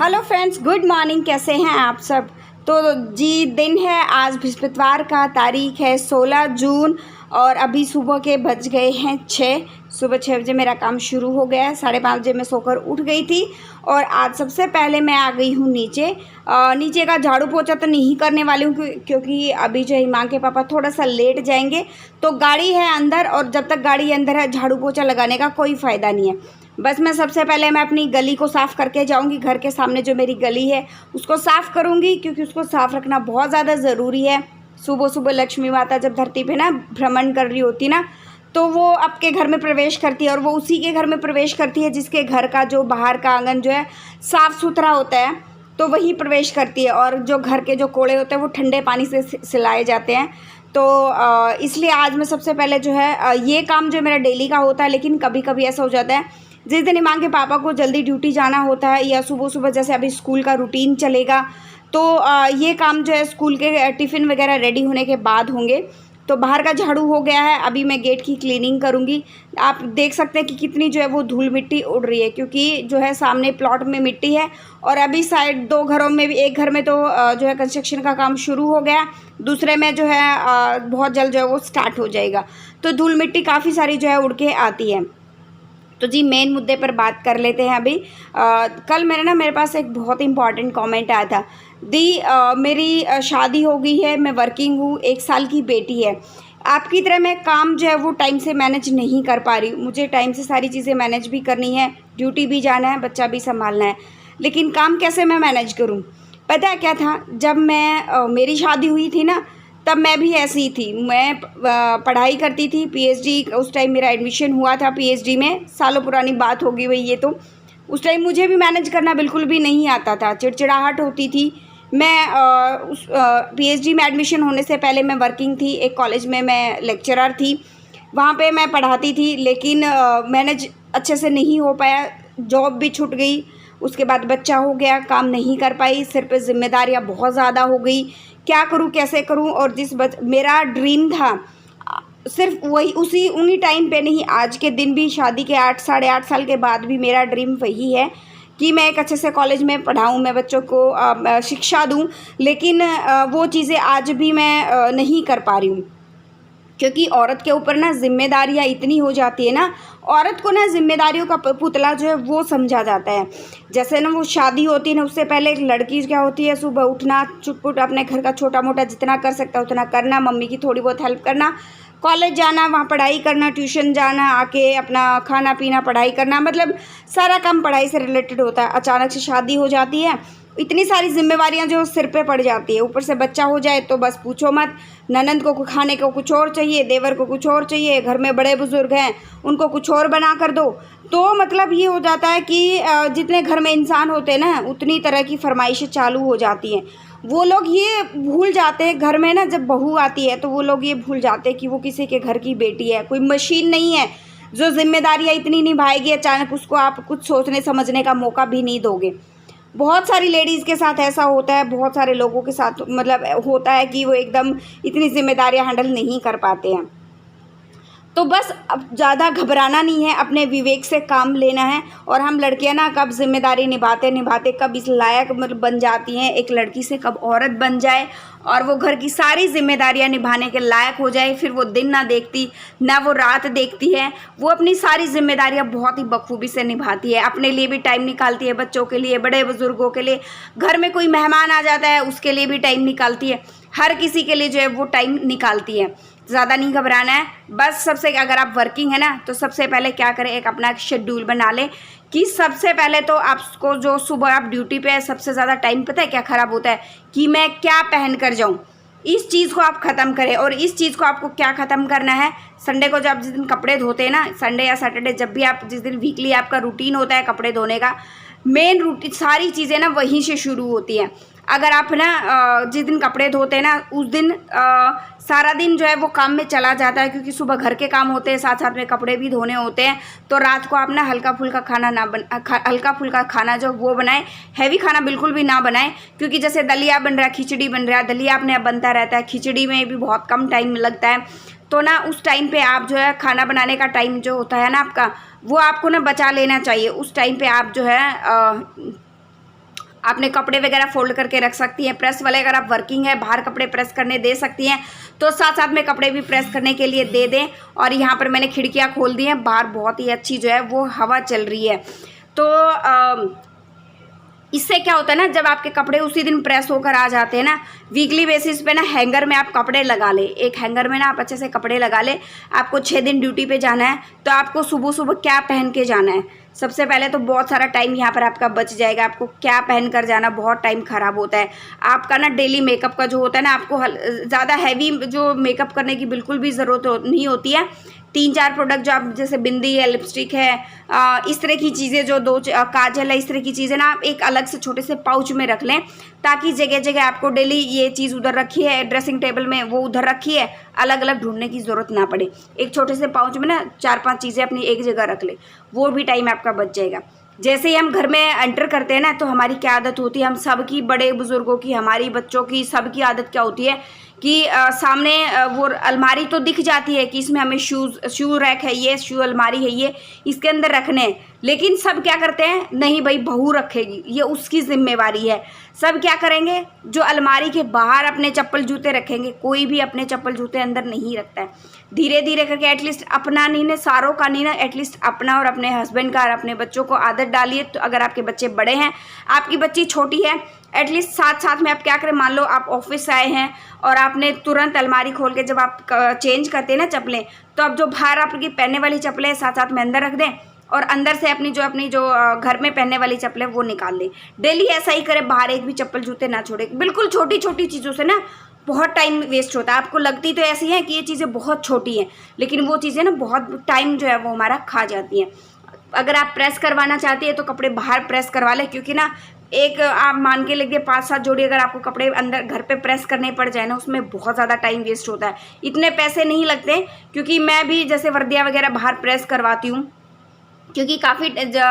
Hello friends, good morning. कैसे हैं आप सब? तो जी दिन है आज बृहस्पतिवार का, तारीख है 16 जून और अभी सुबह के बज गए हैं 6। सुबह 6 बजे मेरा काम शुरू हो गया है। 5:30 बजे मैं सोकर उठ गई थी और आज सबसे पहले मैं आ गई हूँ नीचे। नीचे का झाड़ू पोछा तो नहीं करने वाली हूँ क्योंकि अभी जो हिमांग के पापा थोड़ा सा लेट जाएंगे, तो गाड़ी है अंदर और जब तक गाड़ी अंदर है झाड़ू पोछा लगाने का कोई फ़ायदा नहीं है। बस मैं सबसे पहले मैं अपनी गली को साफ़ करके जाऊंगी। घर के सामने जो मेरी गली है उसको साफ़ करूंगी क्योंकि उसको साफ़ रखना बहुत ज़्यादा ज़रूरी है। सुबह सुबह लक्ष्मी माता जब धरती पे ना भ्रमण कर रही होती ना, तो वो आपके घर में प्रवेश करती है और वो उसी के घर में प्रवेश करती है जिसके घर का जो बाहर का आंगन जो है साफ़ सुथरा होता है, तो वही प्रवेश करती है। और जो घर के जो कोड़े होते हैं वो ठंडे पानी से सिलाए जाते हैं। तो इसलिए आज मैं सबसे पहले जो है ये काम जो मेरा डेली का होता है, लेकिन कभी कभी ऐसा हो जाता है जिस दिन हिमांग के पापा को जल्दी ड्यूटी जाना होता है या सुबह सुबह जैसे अभी स्कूल का रूटीन चलेगा, तो ये काम जो है स्कूल के टिफ़िन वगैरह रेडी होने के बाद होंगे। तो बाहर का झाड़ू हो गया है, अभी मैं गेट की क्लीनिंग करूँगी। आप देख सकते हैं कि कितनी जो है वो धूल मिट्टी उड़ रही है क्योंकि जो है सामने प्लॉट में मिट्टी है और अभी साइड 2 घरों में भी, एक घर में तो जो है कंस्ट्रक्शन का काम शुरू हो गया, दूसरे में जो है बहुत जल्द जो है वो स्टार्ट हो जाएगा। तो धूल मिट्टी काफ़ी सारी जो है उड़ के आती है। तो जी मेन मुद्दे पर बात कर लेते हैं अभी। कल मेरे पास एक बहुत इंपॉर्टेंट कमेंट आया था। मेरी शादी हो गई है, मैं वर्किंग हूँ, 1 साल की बेटी है। आपकी तरह मैं काम जो है वो टाइम से मैनेज नहीं कर पा रही हूँ। मुझे टाइम से सारी चीज़ें मैनेज भी करनी है, ड्यूटी भी जाना है, बच्चा भी संभालना है, लेकिन काम कैसे मैं मैनेज करूँ? पता है क्या था, जब मेरी शादी हुई थी ना, तब मैं भी ऐसी ही थी। मैं पढ़ाई करती थी, पीएचडी, उस टाइम मेरा एडमिशन हुआ था पीएचडी में। सालों पुरानी बात होगी भाई ये तो। उस टाइम मुझे भी मैनेज करना बिल्कुल भी नहीं आता था, चिड़चिड़ाहट होती थी। मैं उस पीएचडी में एडमिशन होने से पहले मैं वर्किंग थी, एक कॉलेज में मैं लेक्चरर थी, वहाँ पे मैं पढ़ाती थी, लेकिन मैनेज अच्छे से नहीं हो पाया। जॉब भी छूट गई, उसके बाद बच्चा हो गया, काम नहीं कर पाई, सिर पे जिम्मेदारियाँ बहुत ज़्यादा हो गई। क्या करूँ, कैसे करूँ? और मेरा ड्रीम था सिर्फ वही, उन्हीं टाइम पे नहीं, आज के दिन भी, शादी के 8 साढ़े 8 साल के बाद भी मेरा ड्रीम वही है कि मैं एक अच्छे से कॉलेज में पढ़ाऊँ, मैं बच्चों को शिक्षा दूँ। लेकिन वो चीज़ें आज भी मैं नहीं कर पा रही हूँ क्योंकि औरत के ऊपर ना जिम्मेदारियाँ इतनी हो जाती है ना, औरत को ना जिम्मेदारियों का पुतला जो है वो समझा जाता है। जैसे ना वो शादी होती है ना, उससे पहले एक लड़की क्या होती है, सुबह उठना, चुटपुट अपने घर का छोटा मोटा जितना कर सकता है उतना करना, मम्मी की थोड़ी बहुत हेल्प करना, कॉलेज जाना, वहाँ पढ़ाई करना, ट्यूशन जाना, आके अपना खाना पीना, पढ़ाई करना, मतलब सारा काम पढ़ाई से रिलेटेड होता है। अचानक से शादी हो जाती है, इतनी सारी जिम्मेवारियां जो सिर पे पड़ जाती है, ऊपर से बच्चा हो जाए तो बस पूछो मत। ननंद को खाने को कुछ और चाहिए, देवर को कुछ और चाहिए, घर में बड़े बुजुर्ग हैं उनको कुछ और बना कर दो। तो मतलब ये हो जाता है कि जितने घर में इंसान होते हैं ना, उतनी तरह की फरमाइशें चालू हो जाती हैं। वो लोग ये भूल जाते हैं घर में ना, जब बहू आती है तो वो लोग ये भूल जाते हैं कि वो किसी के घर की बेटी है, कोई मशीन नहीं है जो जिम्मेदारियाँ इतनी निभाएगी। अचानक उसको आप कुछ सोचने समझने का मौका भी नहीं दोगे। बहुत सारी लेडीज़ के साथ ऐसा होता है, बहुत सारे लोगों के साथ मतलब होता है कि वो एकदम इतनी जिम्मेदारियां हैंडल नहीं कर पाते हैं। तो बस अब ज़्यादा घबराना नहीं है, अपने विवेक से काम लेना है। और हम लड़कियां ना कब जिम्मेदारी निभाते निभाते कब इस लायक मतलब बन जाती हैं एक लड़की से, कब औरत बन जाए और वो घर की सारी जिम्मेदारियां निभाने के लायक हो जाए, फिर वो दिन ना देखती ना वो रात देखती है, वो अपनी सारी जिम्मेदारियां बहुत ही बखूबी से निभाती है। अपने लिए भी टाइम निकालती है, बच्चों के लिए, बड़े बुजुर्गों के लिए, घर में कोई मेहमान आ जाता है उसके लिए भी टाइम निकालती है, हर किसी के लिए जो है वो टाइम निकालती है। ज़्यादा नहीं घबराना है। बस सबसे, अगर आप वर्किंग है ना, तो सबसे पहले क्या करें, एक अपना शेड्यूल बना लें कि सबसे पहले तो आपको जो सुबह आप ड्यूटी पे है, सबसे ज़्यादा टाइम पता है क्या ख़राब होता है कि मैं क्या पहन कर जाऊँ। इस चीज़ को आप ख़त्म करें। और इस चीज़ को आपको क्या ख़त्म करना है, संडे को जब जिस दिन कपड़े धोते हैं ना, संडे या सैटरडे, जब भी आप जिस दिन वीकली आपका रूटीन होता है कपड़े धोने का, मेन रूटीन सारी चीज़ें ना वहीं से शुरू होती हैं। अगर आप ना जिस दिन कपड़े धोते हैं ना, उस दिन सारा दिन जो है वो काम में चला जाता है क्योंकि सुबह घर के काम होते हैं, साथ साथ में कपड़े भी धोने होते हैं। तो रात को आप ना हल्का फुल्का खाना जो वो बनाएं, हैवी खाना बिल्कुल भी ना बनाएं क्योंकि जैसे दलिया बन रहा है, खिचड़ी बन रहा है, दलिया अपने आप बनता रहता है, खिचड़ी में भी बहुत कम टाइम लगता है। तो ना उस टाइम पे आप जो है खाना बनाने का टाइम जो होता है ना आपका, वो आपको ना बचा लेना चाहिए। उस टाइम पे आप जो है आपने कपड़े वगैरह फोल्ड करके रख सकती हैं। प्रेस वाले अगर आप वर्किंग है, बाहर कपड़े प्रेस करने दे सकती हैं, तो साथ साथ में कपड़े भी प्रेस करने के लिए दे दें। और यहाँ पर मैंने खिड़कियाँ खोल दी हैं, बाहर बहुत ही अच्छी जो है वो हवा चल रही है। तो इससे क्या होता है ना, जब आपके कपड़े उसी दिन प्रेस होकर आ जाते हैं ना, वीकली बेसिस पे ना हैंगर में आप कपड़े लगा ले। एक हैंगर में ना आप अच्छे से कपड़े लगा ले। आपको 6 दिन ड्यूटी पे जाना है, तो आपको सुबह सुबह क्या पहन के जाना है? सबसे पहले तो बहुत सारा टाइम यहाँ पर आपका बच जाएगा। आपको क्या पहन कर जाना, बहुत टाइम ख़राब होता है आपका ना। डेली मेकअप का जो होता है ना, आपको ज़्यादा हैवी जो मेकअप करने की बिल्कुल भी ज़रूरत नहीं होती है। 3-4 प्रोडक्ट जो आप, जैसे बिंदी है, लिपस्टिक है, इस तरह की चीज़ें, जो 2 काजल है, इस तरह की चीज़ें ना आप एक अलग से छोटे से पाउच में रख लें, ताकि जगह जगह आपको डेली ये चीज़ उधर रखी है, ड्रेसिंग टेबल में वो उधर रखी है, अलग अलग ढूंढने की ज़रूरत ना पड़े। एक छोटे से पाउच में ना 4-5 चीज़ें अपनी एक जगह रख ले, वो भी टाइम आपका बच जाएगा। जैसे ही हम घर में एंटर करते हैं ना, तो हमारी क्या आदत होती है, हम सब की, बड़े बुजुर्गों की, हमारी बच्चों की, सब की आदत क्या होती है कि सामने वो अलमारी तो दिख जाती है कि इसमें हमें शू रैक है, ये शू अलमारी है, ये इसके अंदर रखने हैं। लेकिन सब क्या करते हैं, नहीं भाई बहू रखेगी, ये उसकी जिम्मेवारी है। सब क्या करेंगे, जो अलमारी के बाहर अपने चप्पल जूते रखेंगे। कोई भी अपने चप्पल जूते अंदर नहीं रखता है। धीरे धीरे करके एटलीस्ट अपना नहीं ना, सारों का नहीं ना, एटलीस्ट अपना और अपने हस्बैंड का और अपने बच्चों को आदत डालिए। तो अगर आपके बच्चे बड़े हैं, आपकी बच्ची छोटी है, एटलीस्ट साथ साथ में आप क्या करें, मान लो आप ऑफिस आए हैं और आपने तुरंत अलमारी खोल के जब आप चेंज करते हैं ना चप्पलें, तो अब जो बाहर आपकी पहनने वाली चप्पलें साथ साथ में अंदर रख दें, और अंदर से अपनी जो घर में पहनने वाली चप्पलें वो निकाल लें। डेली ऐसा ही करें, बाहर एक भी चप्पल जूते ना छोड़े। बिल्कुल छोटी छोटी चीज़ों से ना बहुत टाइम वेस्ट होता है। आपको लगती तो ऐसी है कि ये चीज़ें बहुत छोटी हैं, लेकिन वो चीज़ें ना बहुत टाइम जो है वो हमारा खा जाती हैं। अगर आप प्रेस करवाना चाहती है तो कपड़े बाहर प्रेस करवा लें, क्योंकि ना एक आप मान के लगिए 5-7 जोड़ी अगर आपको कपड़े अंदर घर पे प्रेस करने पड़ जाए ना, उसमें बहुत ज़्यादा टाइम वेस्ट होता है। इतने पैसे नहीं लगते, क्योंकि मैं भी जैसे वर्दियाँ वगैरह बाहर प्रेस करवाती हूँ, क्योंकि काफ़ी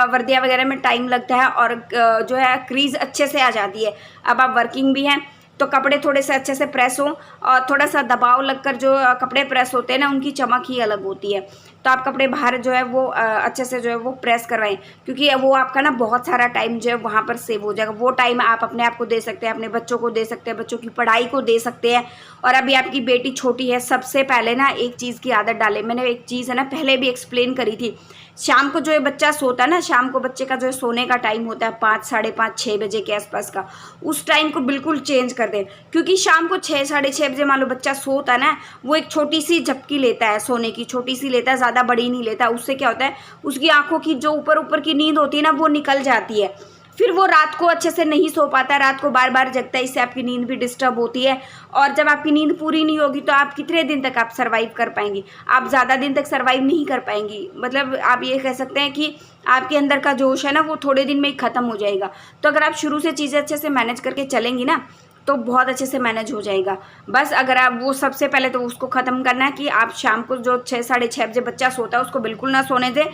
वर्दियाँ वगैरह में टाइम लगता है और जो है क्रीज अच्छे से आ जाती है। अब आप वर्किंग भी हैं तो कपड़े थोड़े से अच्छे से प्रेस हों, और थोड़ा सा दबाव लगकर जो कपड़े प्रेस होते हैं ना, उनकी चमक ही अलग होती है। तो आप कपड़े बाहर जो है वो अच्छे से जो है वो प्रेस करवाएं, क्योंकि वो आपका ना बहुत सारा टाइम जो है वहाँ पर सेव हो जाएगा। वो टाइम आप अपने आप को दे सकते हैं, अपने बच्चों को दे सकते हैं, बच्चों की पढ़ाई को दे सकते हैं। और अभी आपकी बेटी छोटी है, सबसे पहले ना एक चीज़ की आदत डालें। मैंने एक चीज़ है ना पहले भी एक्सप्लेन करी थी। शाम को जो है बच्चा सोता है ना, शाम को बच्चे का जो है सोने का टाइम होता है 5, साढ़े 5, 6 बजे के आसपास का, उस टाइम को बिल्कुल चेंज कर दें। क्योंकि शाम को 6, साढ़े 6 बजे मान लो बच्चा सोता है ना, वो एक छोटी सी झपकी लेता है, सोने की छोटी सी लेता है, ज़्यादा बड़ी नहीं लेता। उससे क्या होता है, उसकी आंखों की जो ऊपर ऊपर की नींद होती है ना, वो निकल जाती है। फिर वो रात को अच्छे से नहीं सो पाता, रात को बार बार जगता है, इससे आपकी नींद भी डिस्टर्ब होती है। और जब आपकी नींद पूरी नहीं होगी तो आप कितने दिन तक आप सर्वाइव कर पाएंगी? आप ज़्यादा दिन तक सर्वाइव नहीं कर पाएंगी। मतलब आप ये कह सकते हैं कि आपके अंदर का जोश है ना, वो थोड़े दिन में ही ख़त्म हो जाएगा। तो अगर आप शुरू से चीज़ें अच्छे से मैनेज करके चलेंगी ना, तो बहुत अच्छे से मैनेज हो जाएगा। बस अगर आप वो सबसे पहले तो उसको ख़त्म करना है कि आप शाम को जो 6, साढ़े 6 बजे बच्चा सोता है उसको बिल्कुल ना सोने दें।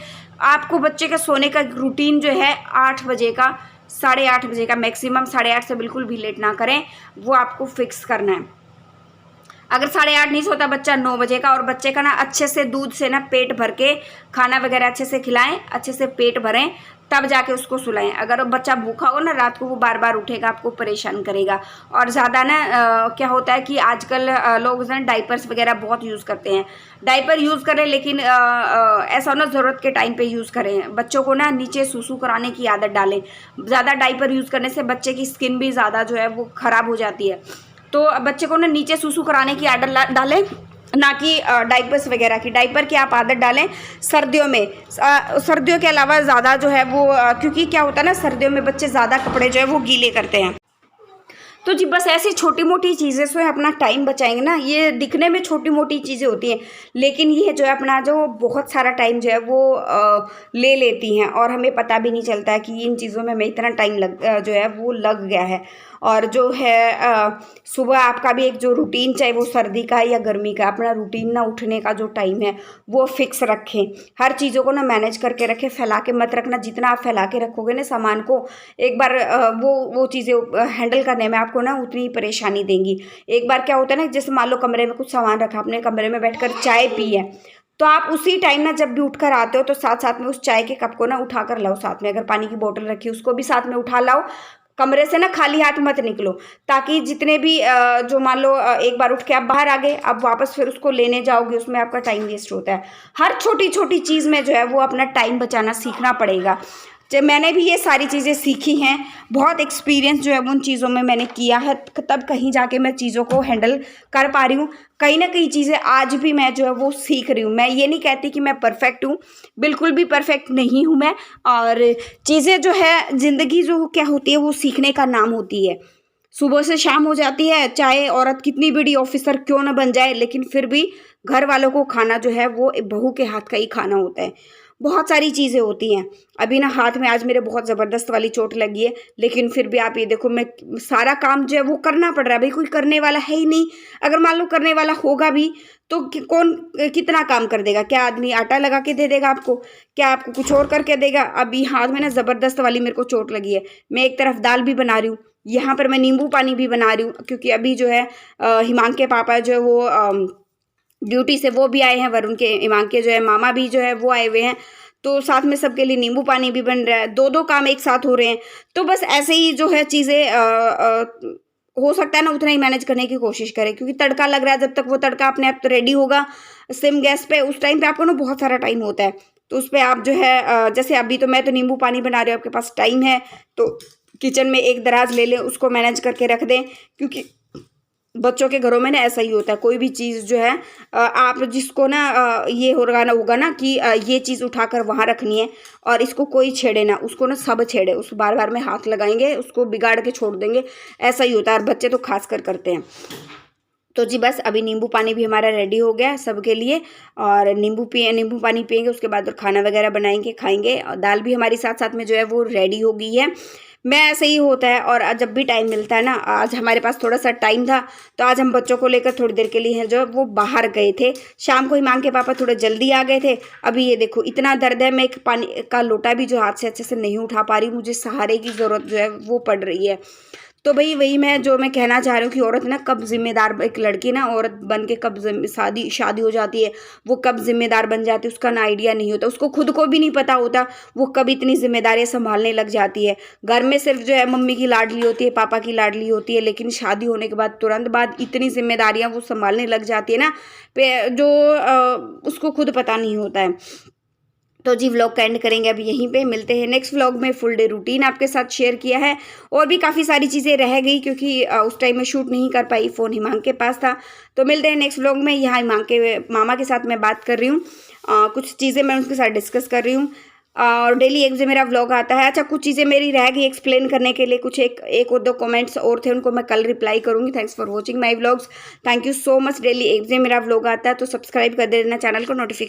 आपको बच्चे के सोने का रूटीन जो है 8 बजे का, साढ़े 8 बजे का, मैक्सिमम 8:30 से बिल्कुल भी लेट ना करें, वो आपको फिक्स करना है। अगर 8:30 नहीं सोता बच्चा, 9 बजे का, और बच्चे का ना अच्छे से दूध से ना पेट भर के खाना वगैरह अच्छे से खिलाएं, अच्छे से पेट भरें, तब जाके उसको सुलाएं। अगर बच्चा भूखा हो ना रात को, वो बार बार उठेगा, आपको परेशान करेगा। और ज़्यादा ना क्या होता है कि आजकल लोग ना डाइपर्स वगैरह बहुत यूज़ करते हैं। डाइपर यूज़ करें, लेकिन ऐसा ना ज़रूरत के टाइम पे यूज़ करें। बच्चों को ना नीचे सूसू कराने की आदत डालें। ज़्यादा डाइपर यूज़ करने से बच्चे की स्किन भी ज़्यादा जो है वो ख़राब हो जाती है। तो बच्चे को ना नीचे सूसू कराने की आदत डालें, ना कि डाइपर्स वगैरह की। डाइपर की आप आदत डालें सर्दियों में, सर्दियों के अलावा ज़्यादा जो है वो क्योंकि क्या होता है ना, सर्दियों में बच्चे ज़्यादा कपड़े जो है वो गीले करते हैं। तो जी बस ऐसी छोटी मोटी चीज़ें से अपना टाइम बचाएंगे ना। ये दिखने में छोटी मोटी चीज़ें होती हैं, लेकिन ये जो है अपना जो बहुत सारा टाइम जो है वो ले लेती हैं, और हमें पता भी नहीं चलता है कि इन चीज़ों में हमें इतना टाइम जो है वो लग गया है। और जो है सुबह आपका भी एक जो रूटीन, चाहे वो सर्दी का है या गर्मी का, अपना रूटीन ना उठने का जो टाइम है वो फिक्स रखें। हर चीज़ों को ना मैनेज करके रखें, फैला के मत रखना। जितना आप फैला के रखोगे ना सामान को, एक बार वो चीज़ें हैंडल करने में आपको ना उतनी परेशानी देंगी। एक बार क्या होता है ना, जैसे मान लो कमरे में कुछ सामान रखा, अपने कमरे में बैठकर चाय पी है, तो आप उसी टाइम ना जब भी उठकर आते हो तो साथ साथ में उस चाय के कप को ना उठा कर लाओ साथ में। अगर पानी की बोतल रखी उसको भी साथ में उठा लाओ, कमरे से ना खाली हाथ मत निकलो, ताकि जितने भी जो मान लो एक बार उठ के आप बाहर आ गए, अब वापस फिर उसको लेने जाओगे, उसमें आपका टाइम वेस्ट होता है। हर छोटी छोटी चीज़ में जो है वो अपना टाइम बचाना सीखना पड़ेगा। जब मैंने भी ये सारी चीज़ें सीखी हैं, बहुत एक्सपीरियंस जो है उन चीज़ों में मैंने किया है, तब कहीं जाके मैं चीज़ों को हैंडल कर पा रही हूँ। कहीं ना कहीं चीज़ें आज भी मैं जो है वो सीख रही हूँ। मैं ये नहीं कहती कि मैं परफेक्ट हूँ, बिल्कुल भी परफेक्ट नहीं हूँ मैं। और चीज़ें जो है, ज़िंदगी जो क्या होती है वो सीखने का नाम होती है। सुबह से शाम हो जाती है, चाहे औरत कितनी बड़ी ऑफिसर क्यों ना बन जाए, लेकिन फिर भी घर वालों को खाना जो है वो बहू के हाथ का ही खाना होता है। बहुत सारी चीज़ें होती हैं। अभी ना हाथ में आज मेरे बहुत ज़बरदस्त वाली चोट लगी है, लेकिन फिर भी आप ये देखो, मैं सारा काम जो है वो करना पड़ रहा है। भाई कोई करने वाला है ही नहीं। अगर मान लो करने वाला होगा भी तो कौन कितना काम कर देगा? क्या आदमी आटा लगा के दे देगा आपको? क्या आपको कुछ और करके देगा? अभी हाथ में ना ज़बरदस्त वाली मेरे को चोट लगी है। मैं एक तरफ दाल भी बना रही हूँ, यहाँ पर मैं नींबू पानी भी बना रही हूँ, क्योंकि अभी जो है हिमांक के पापा जो है वो ड्यूटी से वो भी आए हैं, वरुण के हिमांक के जो है मामा भी जो है वो आए हुए हैं। तो साथ में सबके लिए नींबू पानी भी बन रहा है, दो दो काम एक साथ हो रहे हैं। तो बस ऐसे ही जो है चीज़ें हो सकता है ना उतना ही मैनेज करने की कोशिश करें, क्योंकि तड़का लग रहा है, जब तक वो तड़का अपने आप तो रेडी होगा सिम गैस पे, उस टाइम पे आपको ना बहुत सारा टाइम होता है। तो उस पर आप जो है जैसे अभी तो मैं तो नींबू पानी बना रही हूँ, आपके पास टाइम है तो किचन में एक दराज ले लें, उसको मैनेज करके रख दें। क्योंकि बच्चों के घरों में ना ऐसा ही होता है, कोई भी चीज़ जो है आप जिसको ना ये होगा ना कि ये चीज़ उठाकर वहाँ रखनी है और इसको कोई छेड़े ना, उसको ना सब छेड़े, उस बार बार में हाथ लगाएंगे, उसको बिगाड़ के छोड़ देंगे। ऐसा ही होता है, और बच्चे तो खास कर करते हैं। तो जी बस अभी नींबू पानी भी हमारा रेडी हो गया सबके लिए, और नींबू पानी पियेंगे, उसके बाद और खाना वगैरह बनाएंगे, खाएंगे। और दाल भी हमारी साथ साथ में जो है वो रेडी हो गई है। मैं ऐसे ही होता है, और जब भी टाइम मिलता है ना, आज हमारे पास थोड़ा सा टाइम था तो आज हम बच्चों को लेकर थोड़ी देर के लिए है जो है वो बाहर गए थे। शाम को हिमांक के पापा थोड़े जल्दी आ गए थे। अभी ये देखो इतना दर्द है, मैं एक पानी का लोटा भी जो हाथ से अच्छे से नहीं उठा पा रही हूँ, मुझे सहारे की ज़रूरत जो है वो पड़ रही है। तो भाई वही मैं कहना चाह रही हूँ कि औरत ना कब जिम्मेदार, एक लड़की ना औरत बन के कब शादी हो जाती है, वो कब जिम्मेदार बन जाती है उसका ना आइडिया नहीं होता, उसको खुद को भी नहीं पता होता वो कब इतनी जिम्मेदारियां संभालने लग जाती है। घर में सिर्फ जो है मम्मी की लाडली होती है, पापा की लाडली होती है, लेकिन शादी होने के बाद तुरंत बाद इतनी जिम्मेदारियां वो संभालने लग जाती है ना, जो उसको खुद पता नहीं होता है। तो जी व्लॉग का एंड करेंगे अब यहीं पे, मिलते हैं नेक्स्ट व्लॉग में। फुल डे रूटीन आपके साथ शेयर किया है, और भी काफ़ी सारी चीज़ें रह गई क्योंकि उस टाइम में शूट नहीं कर पाई, फ़ोन हिमांक के पास था। तो मिलते हैं नेक्स्ट व्लॉग में। यहाँ हिमांक के मामा के साथ मैं बात कर रही हूँ, कुछ चीज़ें मैं उनके साथ डिस्कस कर रही हूँ, और डेली एक जो मेरा व्लॉग आता है। अच्छा कुछ चीज़ें मेरी रह गई एक्सप्लेन करने के लिए, कुछ एक और दो कमेंट्स और थे, उनको मैं कल रिप्लाई करूँगी। Thanks for watching my vlogs, thank you so much. Daily एक जो मेरा व्लॉग आता है तो सब्सक्राइब कर देना चैनल को, नोटिफिकेशन